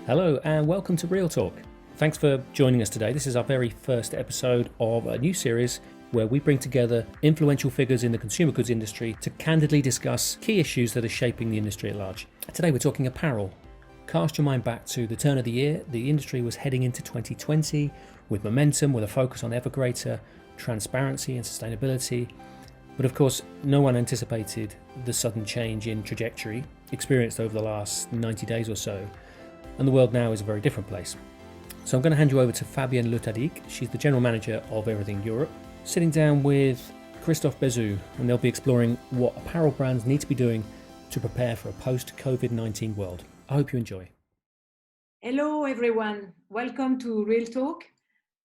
Hello and welcome to Real Talk. Thanks for joining us today. This is our very first episode of a new series where we bring together influential figures in the consumer goods industry to candidly discuss key issues that are shaping the industry at large. Today we're talking apparel. Cast your mind back to the turn of the year. The industry was heading into 2020 with momentum, with a focus on ever greater transparency and sustainability. But of course, no one anticipated the sudden change in trajectory experienced over the last 90 days or so. And the world now is a very different place. So I'm going to hand you over to Fabienne Tadic. She's the General Manager of Evrythng Europe, sitting down with Christophe Bezu, and they'll be exploring what apparel brands need to be doing to prepare for a post-COVID-19 world. I hope you enjoy. Hello everyone, welcome to Real Talk.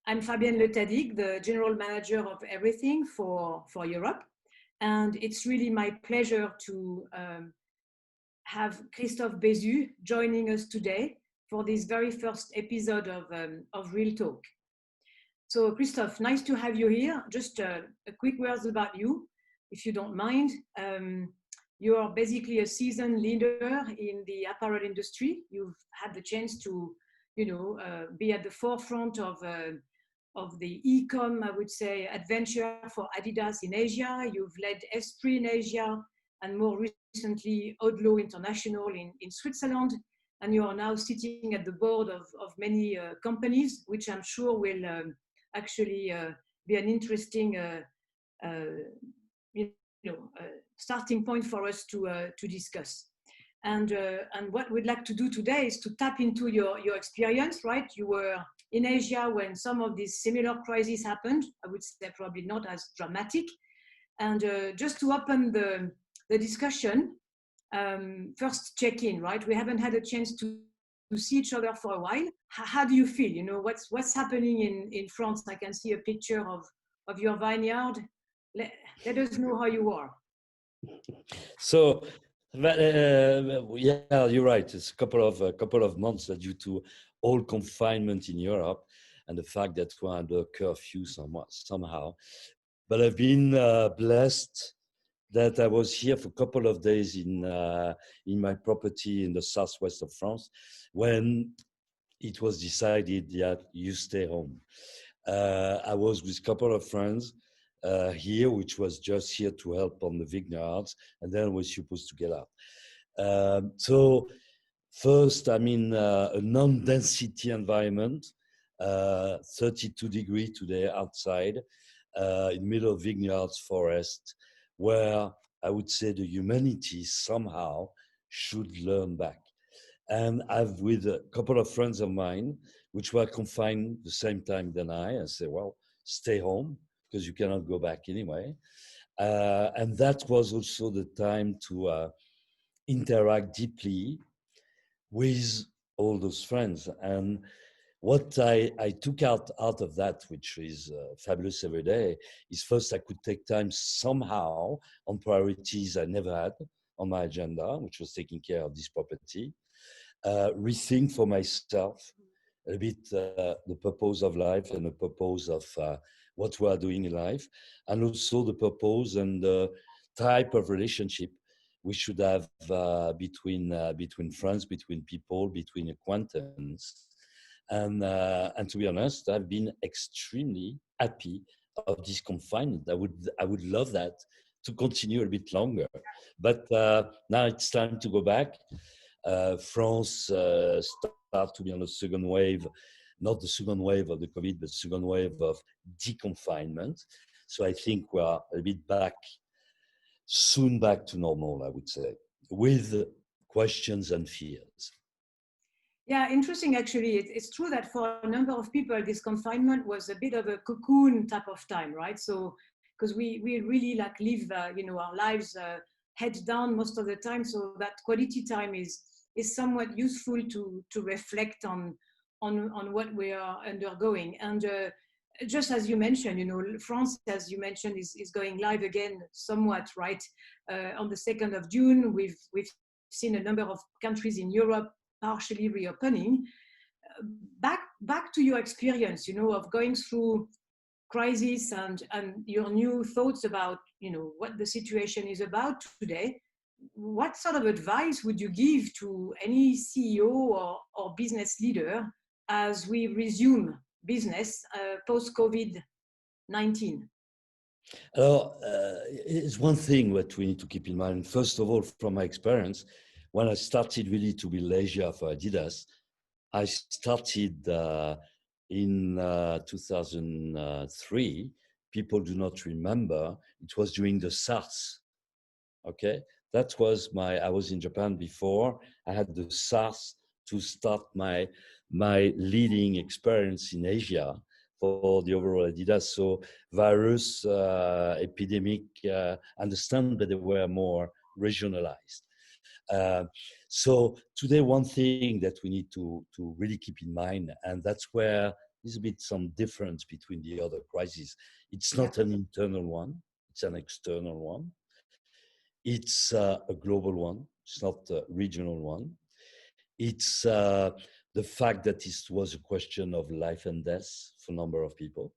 I'm Fabienne Tadic, the General Manager of Evrythng for Europe. And it's really my pleasure to have Christophe Bezu joining us today for this very first episode of Real Talk. So Christophe, nice to have you here. Just a quick words about you, if you don't mind. You are basically a seasoned leader in the apparel industry. You've had the chance to, be at the forefront of the e-com, I would say, adventure for Adidas in Asia. You've led Esprit in Asia, and more recently ODLO International in Switzerland, and you are now sitting at the board of many companies, which I'm sure will actually be an interesting starting point for us to discuss. And what we'd like to do today is to tap into your experience, right? You were in Asia when some of these similar crises happened. I would say probably not as dramatic. And just to open the discussion, first check-in, right? We haven't had a chance to see each other for a while. How do you feel? What's happening in France? I can see a picture of your vineyard. Let us know how you are. So, yeah, you're right. It's a couple of months due to all confinement in Europe and the fact that we're under curfew somehow. But I've been blessed that I was here for a couple of days in my property in the southwest of France when it was decided that you stay home. I was with a couple of friends here, which was just here to help on the vineyards, and then we're supposed to get out. So first, I'm in a non-density environment, 32 degrees today outside, in the middle of vineyards, forest, where I would say the humanity somehow should learn back. And I've with a couple of friends of mine, which were confined the same time than I say, well, stay home, because you cannot go back anyway. And that was also the time to interact deeply with all those friends. And what I took out of that, which is fabulous every day, is first I could take time somehow on priorities I never had on my agenda, which was taking care of this property, rethink for myself a bit the purpose of life and the purpose of what we are doing in life, and also the purpose and the type of relationship we should have between friends, between people, between acquaintances. And to be honest, I've been extremely happy of this confinement. I would love that to continue a bit longer, but now it's time to go back. France start to be on the second wave, not the second wave of the COVID, but second wave of deconfinement. So I think we're a bit soon back to normal, I would say, with questions and fears. Yeah, interesting actually. It's true that for a number of people, this confinement was a bit of a cocoon type of time, right? So, because we really live, our lives head down most of the time. So that quality time is somewhat useful to reflect on what we are undergoing. And just as you mentioned, France, as you mentioned, is going live again somewhat, right? On the 2nd of June, we've seen a number of countries in Europe partially reopening. Back to your experience, of going through crisis and your new thoughts about, what the situation is about today. what sort of advice would you give to any CEO or business leader as we resume business post-COVID-19? It's one thing that we need to keep in mind. First of all, from my experience, when I started really to build Asia for Adidas, I started in 2003. People do not remember. It was during the SARS. Okay, that was I was in Japan before. I had the SARS to start my leading experience in Asia for the overall Adidas. So virus, epidemic, understand that they were more regionalized. So today, one thing that we need to really keep in mind, and that's where there's a bit some difference between the other crises. It's not an internal one, it's an external one. It's a global one, it's not a regional one. It's the fact that it was a question of life and death for a number of people,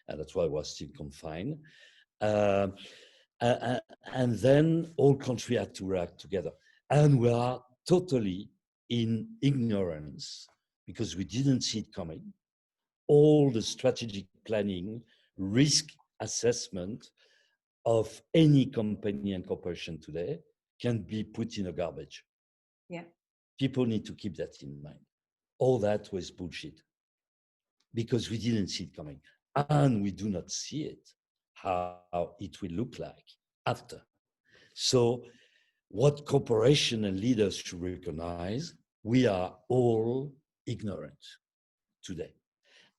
and that's why I was still confined. And then all countries had to react together. And we are totally in ignorance because we didn't see it coming. All the strategic planning, risk assessment of any company and corporation today can be put in a garbage. Yeah. People need to keep that in mind. All that was bullshit because we didn't see it coming. And we do not see it, how it will look like after. So what corporation and leaders should recognize, we are all ignorant today.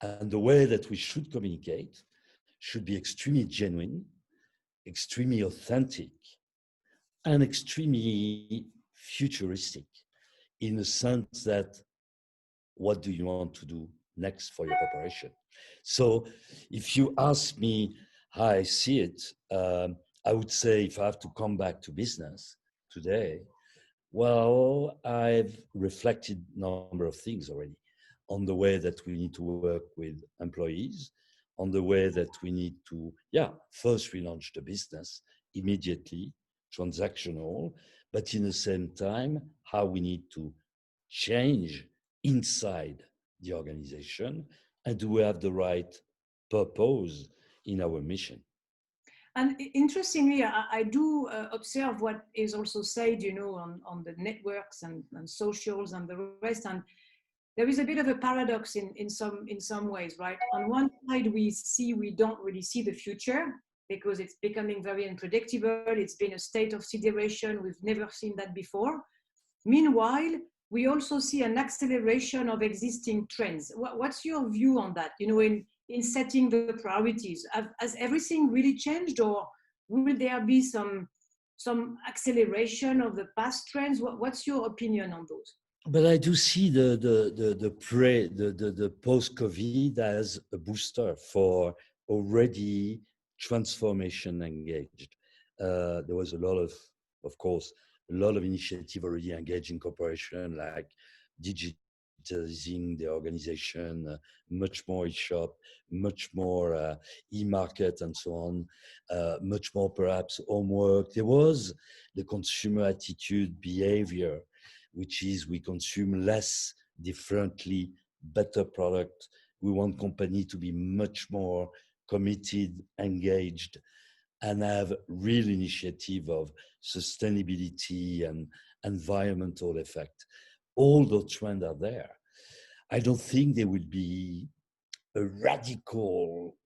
And the way that we should communicate should be extremely genuine, extremely authentic, and extremely futuristic in the sense that what do you want to do next for your corporation? So if you ask me how I see it, I would say if I have to come back to business today, well, I've reflected a number of things already on the way that we need to work with employees, on the way that we need to, first relaunch the business immediately, transactional, but in the same time, how we need to change inside the organization, and do we have the right purpose in our mission? And interestingly, I do observe what is also said, on the networks and socials and the rest. And there is a bit of a paradox in some ways, right? On one side, we don't really see the future because it's becoming very unpredictable. It's been a state of sideration. We've never seen that before. Meanwhile, we also see an acceleration of existing trends. What's your view on that? In setting the priorities, has everything really changed, or will there be some acceleration of the past trends? What's your opinion on those? But I do see the post-COVID as a booster for already transformation engaged. There was a lot of course, a lot of initiative already engaged in corporation, like digitalizing the organization, much more e-shop, much more e-market and so on, much more perhaps homework. There was the consumer attitude behavior, which is we consume less, differently, better product. We want company to be much more committed, engaged, and have real initiative of sustainability and environmental effect. All those trends are there. I don't think there will be a radical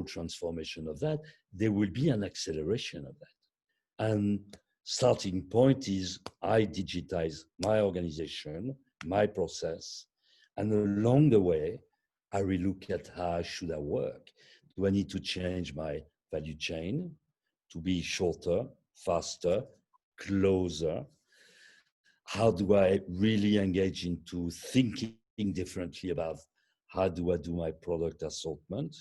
transformation of that. There will be an acceleration of that. And starting point is I digitize my organization, my process, and along the way, I relook at how should I work. Do I need to change my value chain to be shorter, faster, closer? How do I really engage into thinking differently about how do I do my product assortment?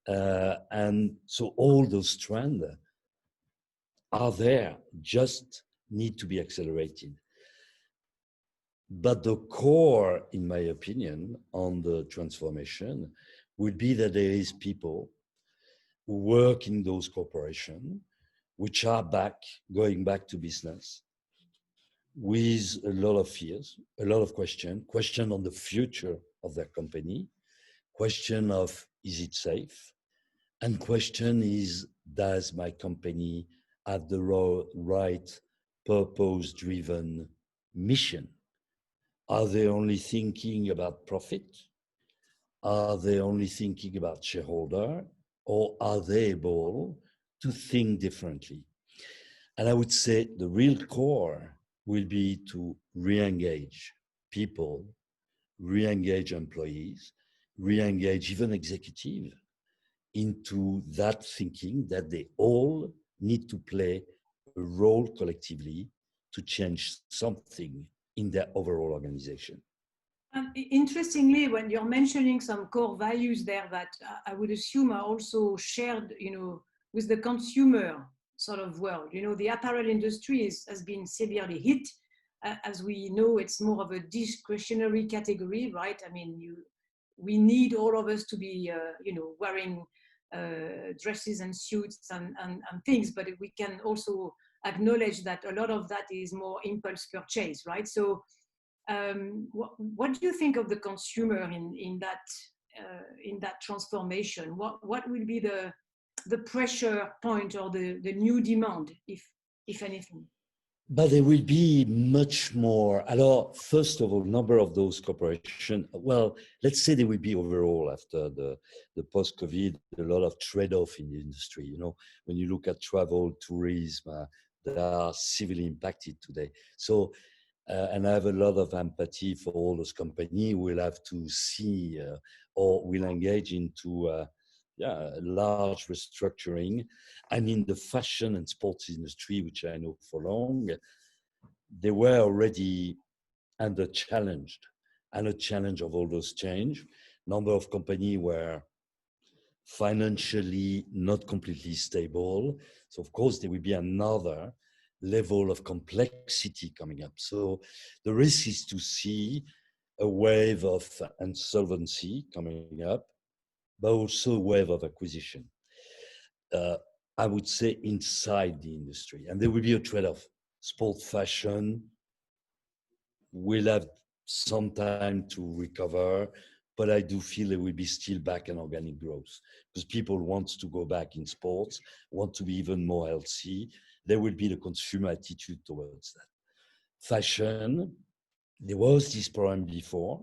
And so all those trends are there, just need to be accelerated. But the core, in my opinion, on the transformation would be that there is people who work in those corporations which are going back to business with a lot of fears, a lot of question on the future of their company, question of is it safe, and question is does my company have the right purpose-driven mission? Are they only thinking about profit? Are they only thinking about shareholder? Or are they able to think differently? And I would say the real core will be to re-engage people, re-engage employees, re-engage even executive into that thinking that they all need to play a role collectively to change something in their overall organization. Interestingly, when you're mentioning some core values there that I would assume are also shared, with the consumer sort of world. The apparel industry has been severely hit. As we know, it's more of a discretionary category, right? I mean, we need all of us to be, wearing dresses and suits and things, but we can also acknowledge that a lot of that is more impulse purchase, right? So what do you think of the consumer in that transformation? What will be the pressure point or the new demand, if anything? But there will be much more. Alors, first of all, number of those corporations, well, let's say there will be overall after the post-COVID, a lot of trade-off in the industry. When you look at travel, tourism, they are severely impacted today. So, and I have a lot of empathy for all those companies who will have to see or will engage into a large restructuring. And in the fashion and sports industry, which I know for long, they were already under challenged and a challenge of all those change. Number of companies were financially not completely stable. So of course there will be another level of complexity coming up. So the risk is to see a wave of insolvency coming up, but also a wave of acquisition. I would say inside the industry, and there will be a trade-off. Sport fashion will have some time to recover, but I do feel it will be still back in organic growth because people want to go back in sports, want to be even more healthy. There will be the consumer attitude towards that. Fashion, there was this problem before.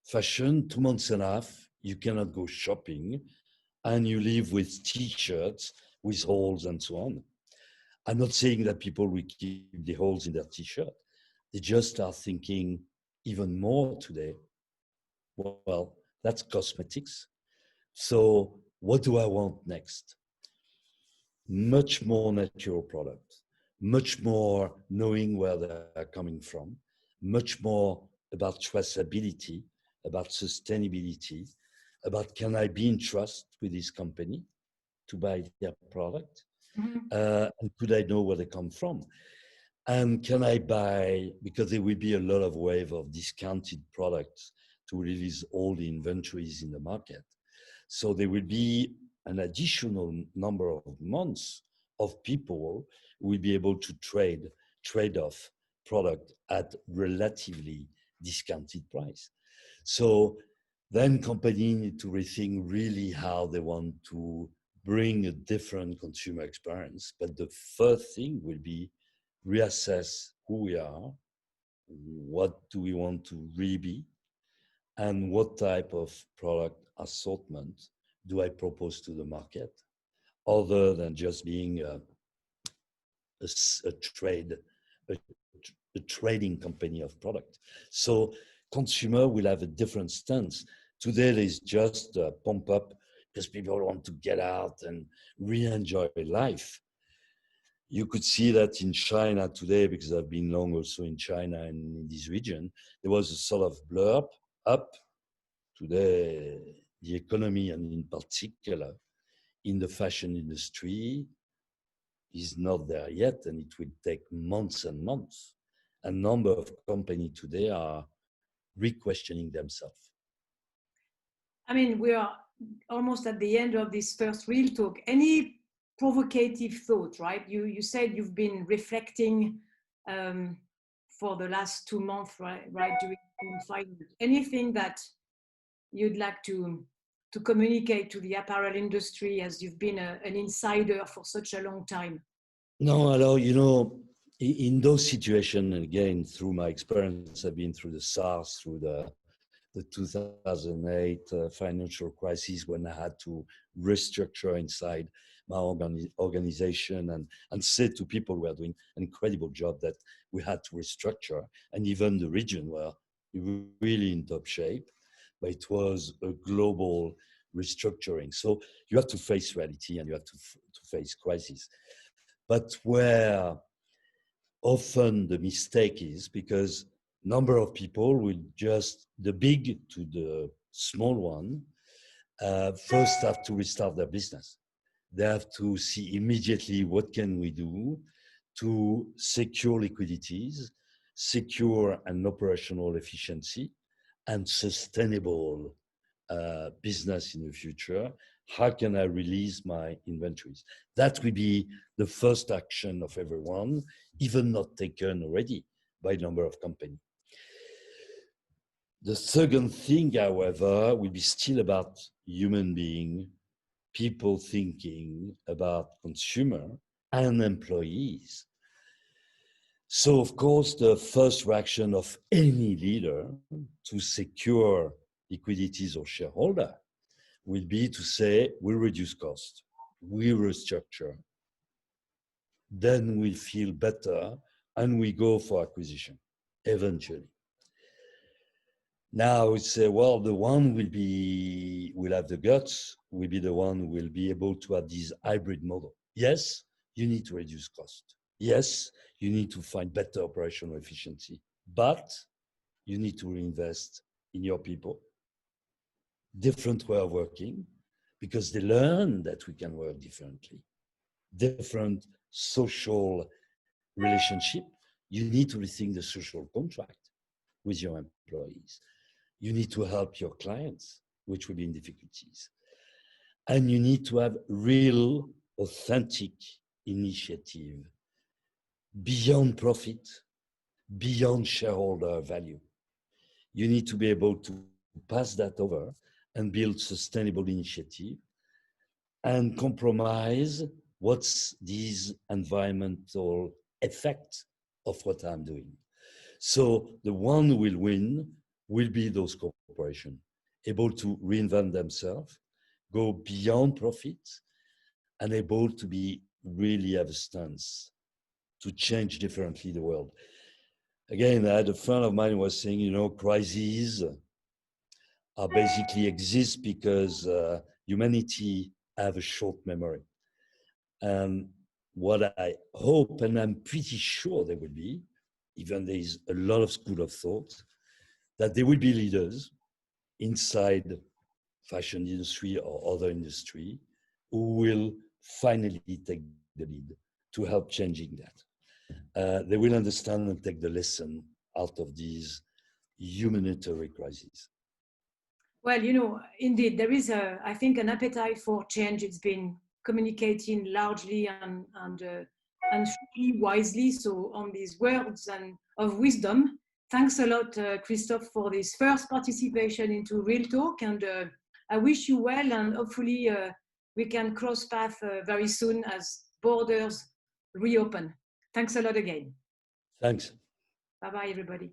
Fashion, 2 months and a half, you cannot go shopping and you live with t-shirts with holes and so on. I'm not saying that people will keep the holes in their t-shirt. They just are thinking even more today. Well, that's cosmetics. So what do I want next? Much more natural products, much more knowing where they're coming from, much more about traceability, about sustainability, about can I be in trust with this company to buy their product? Mm-hmm. And could I know where they come from? And can I buy, because there will be a lot of wave of discounted products to release all the inventories in the market. So there will be an additional number of months of people who will be able to trade off product at relatively discounted price. So then companies need to rethink really how they want to bring a different consumer experience. But the first thing will be reassess who we are, what do we want to really be, and what type of product assortment do I propose to the market, other than just being a trading company of product. So consumer will have a different stance. Today there's just a pump up because people want to get out and re-enjoy life. You could see that in China today, because I've been long also in China and in this region, there was a sort of blurb up. Today, the economy, and in particular in the fashion industry, is not there yet, and it will take months and months. A number of companies today are re-questioning themselves. I mean, we are almost at the end of this first real talk. Any provocative thought, right? You said you've been reflecting for the last 2 months, right during confinement. Anything that you'd like to communicate to the apparel industry, as you've been an insider for such a long time? No, hello, you know, in those situations, and again, through my experience, I've been through the SARS, through the 2008 financial crisis, when I had to restructure inside my organization and say to people who are doing an incredible job that we had to restructure, and even the region were really in top shape, but it was a global restructuring. So you have to face reality and you have to face crisis. But where often the mistake is, because number of people will just, the big to the small one, first have to restart their business. They have to see immediately what can we do to secure liquidities, secure an operational efficiency and sustainable business in the future. How can I release my inventories? That will be the first action of everyone, even not taken already by a number of companies. The second thing, however, will be still about human being, people thinking about consumer and employees. So, of course, the first reaction of any leader to secure liquidities or shareholder will be to say, we reduce cost, we restructure, then we feel better and we go for acquisition eventually. Now we say, well, the one will have the guts, will be the one who will be able to have this hybrid model. Yes, you need to reduce cost. Yes, you need to find better operational efficiency, but you need to reinvest in your people. Different way of working, because they learn that we can work differently. Different social relationship. You need to rethink the social contract with your employees. You need to help your clients, which will be in difficulties. And you need to have real, authentic initiative beyond profit, beyond shareholder value. You need to be able to pass that over and build sustainable initiative and compromise what's this environmental effect of what I'm doing. So the one who will win will be those corporations, able to reinvent themselves, go beyond profit, and able to be really have a stance to change differently the world. Again, I had a friend of mine who was saying, you know, crises are basically exist because humanity have a short memory. And what I hope, and I'm pretty sure there will be, even there is a lot of school of thought, that there will be leaders inside fashion industry or other industry who will finally take the lead to help changing that. They will understand and take the lesson out of these humanitarian crises. Well, you know, indeed, there is, I think, an appetite for change. It's been communicating largely and truly wisely. So on these words and of wisdom, thanks a lot, Christophe, for this first participation into Real Talk. And I wish you well, and hopefully we can cross paths very soon as borders reopen. Thanks a lot again. Thanks. Bye-bye, everybody.